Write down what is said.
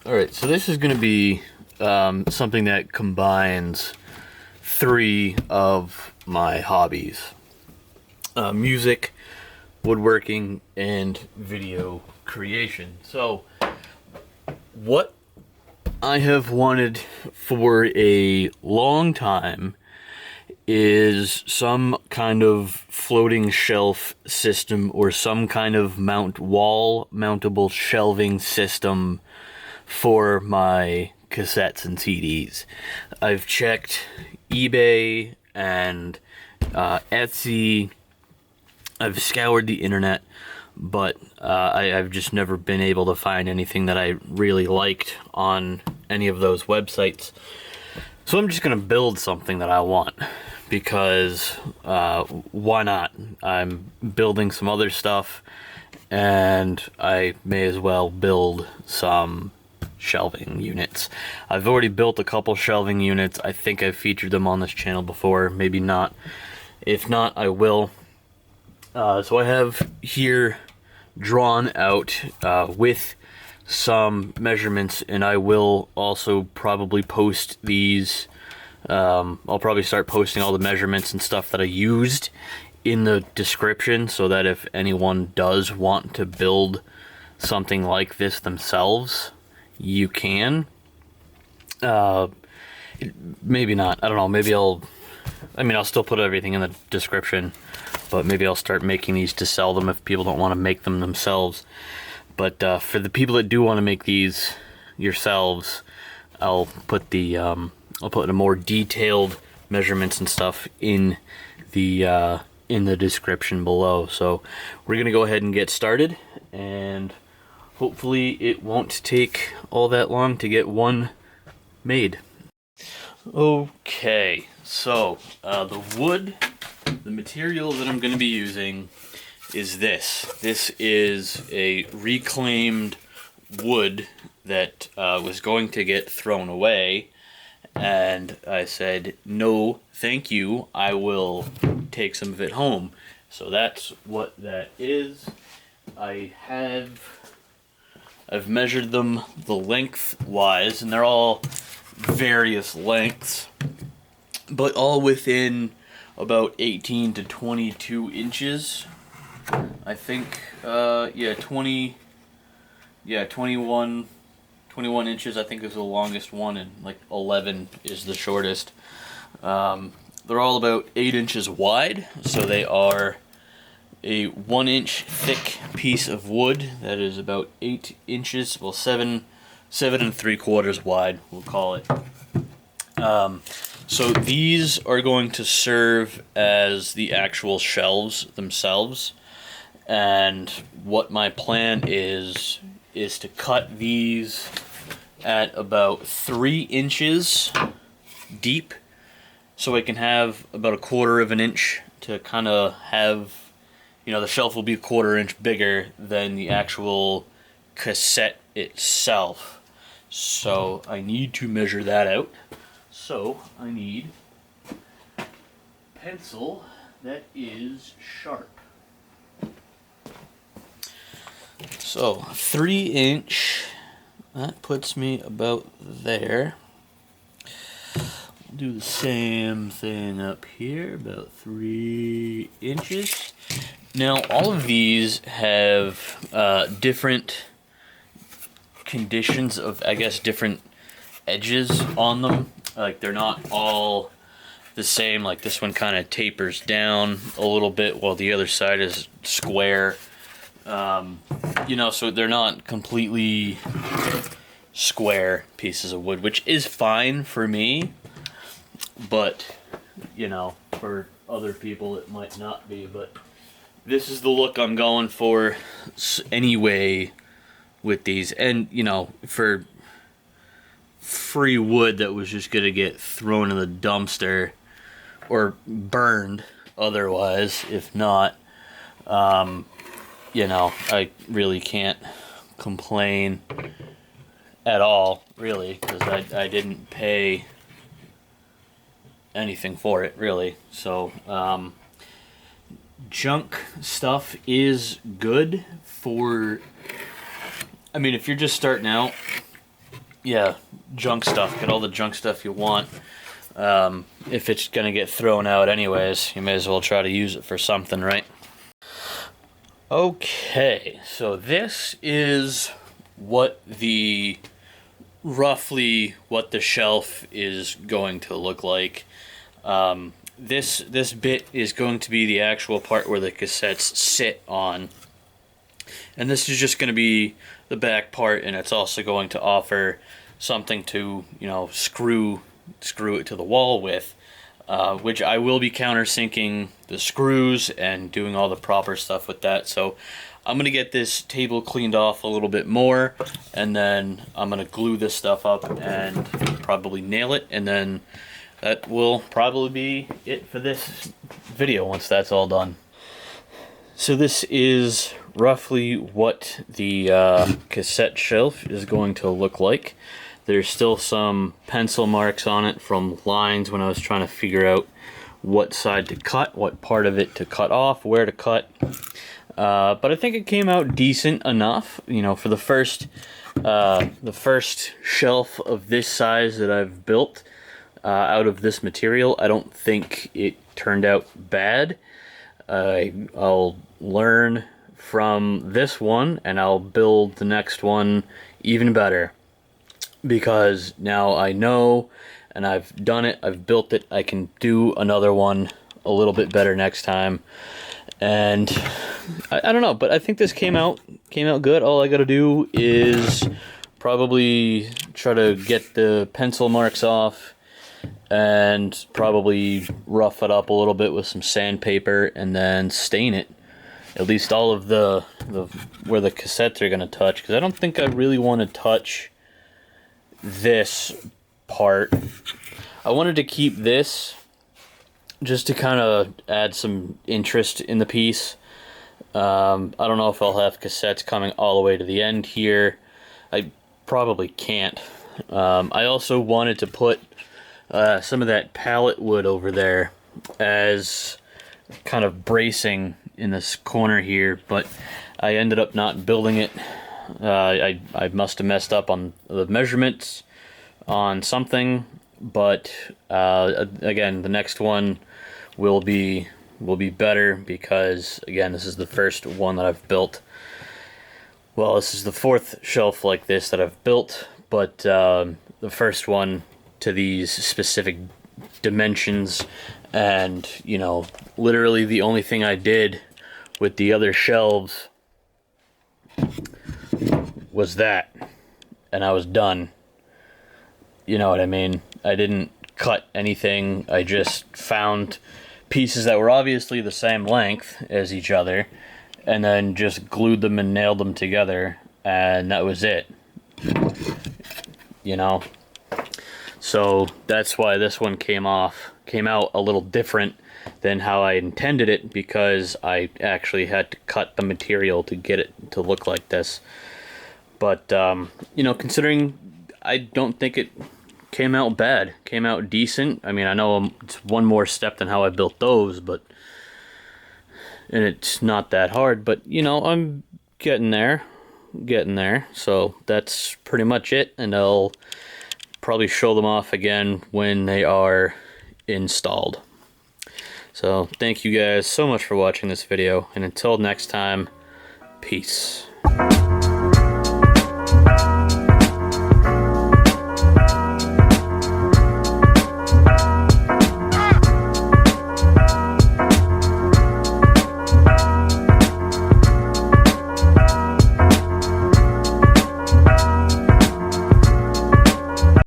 Alright, so this is going to be something that combines three of my hobbies. Music, woodworking, and video creation. So, what I have wanted for a long time is some kind of floating shelf system or some kind of wall mountable shelving system for my cassettes and CDs. I've checked eBay and Etsy. I've scoured the internet, but I've just never been able to find anything that I really liked on any of those websites. So I'm just going to build something that I want, because why not? I'm building some other stuff, and I may as well build some shelving units. I've already built a couple shelving units. I think I've featured them on this channel before, maybe not. If not, I will. So I have here drawn out with some measurements, and I will also probably post these. I'll probably start posting all the measurements and stuff that I used in the description, so that if anyone does want to build something like this themselves, you can. Maybe not. I don't know. Maybe I'll still put everything in the description, but maybe I'll start making these to sell them if people don't want to make them themselves. But for the people that do want to make these yourselves, I'll put the more detailed measurements and stuff in the description below. So we're gonna go ahead and get started, and hopefully it won't take all that long to get one made. Okay, so the material that I'm going to be using is this. This is a reclaimed wood that was going to get thrown away, and I said, no, thank you, I will take some of it home. So that's what that is. I've measured them the length-wise, and they're all various lengths, but all within about 18 to 22 inches. I think, 21 inches I think is the longest one, and like 11 is the shortest. They're all about 8 inches wide, so they are a 1 inch thick piece of wood that is about 8 inches, well, 7 3/4 wide, we'll call it. So these are going to serve as the actual shelves themselves, and what my plan is to cut these at about 3 inches deep, so I can have about 1/4 of an inch to kind of have, the shelf will be 1/4 inch bigger than the actual cassette itself. So I need to measure that out. So I need pencil that is sharp. So 3 inch, that puts me about there. Do the same thing up here, about 3 inches. Now all of these have different conditions of, I guess, different edges on them. Like, they're not all the same. Like, this one kind of tapers down a little bit while the other side is square. So they're not completely square pieces of wood, which is fine for me, but for other people it might not be. But this is the look I'm going for anyway with these. And for free wood that was just gonna get thrown in the dumpster or burned otherwise, if not, I really can't complain at all, really, because I didn't pay anything for it, really. So junk stuff is good for, if you're just starting out, yeah, junk stuff. Get all the junk stuff you want. If it's gonna get thrown out anyways, you may as well try to use it for something, right? Okay, so this is roughly what the shelf is going to look like. This bit is going to be the actual part where the cassettes sit on, and this is just going to be the back part, and it's also going to offer something to, you know, screw it to the wall with, which I will be countersinking the screws and doing all the proper stuff with that. So I'm going to get this table cleaned off a little bit more, and then I'm going to glue this stuff up and probably nail it, and then that will probably be it for this video once that's all done. So this is roughly what the cassette shelf is going to look like. There's still some pencil marks on it from lines when I was trying to figure out what side to cut, what part of it to cut off, where to cut. But I think it came out decent enough, you know, for the first shelf of this size that I've built out of this material. I don't think it turned out bad. I'll learn from this one, and I'll build the next one even better, because now I know, and I've done it, I've built it, I can do another one a little bit better next time. And I don't know, but I think this came out good. All I gotta do is probably try to get the pencil marks off and probably rough it up a little bit with some sandpaper, and then stain it, at least all of the where the cassettes are gonna touch, because I don't think I really want to touch this part. I wanted to keep this just to kind of add some interest in the piece. I don't know if I'll have cassettes coming all the way to the end here. I probably can't. I also wanted to put some of that pallet wood over there as kind of bracing in this corner here, but I ended up not building it. I must have messed up on the measurements on something, but again, the next one will be better, because again, this is the first one that I've built. Well, this is the fourth shelf like this that I've built, but the first one to these specific dimensions, and you know, literally the only thing I did with the other shelves was that, and I was done. You know what I mean? I didn't cut anything. I just found pieces that were obviously the same length as each other, and then just glued them and nailed them together, and that was it. You know? So that's why this one came out a little different than how I intended it, because I actually had to cut the material to get it to look like this. But you know, considering I don't think it came out bad, came out decent. I mean, I know it's one more step than how I built those, and it's not that hard, but you know, I'm getting there. So that's pretty much it, and I'll probably show them off again when they are installed. So thank you guys so much for watching this video, and until next time, peace.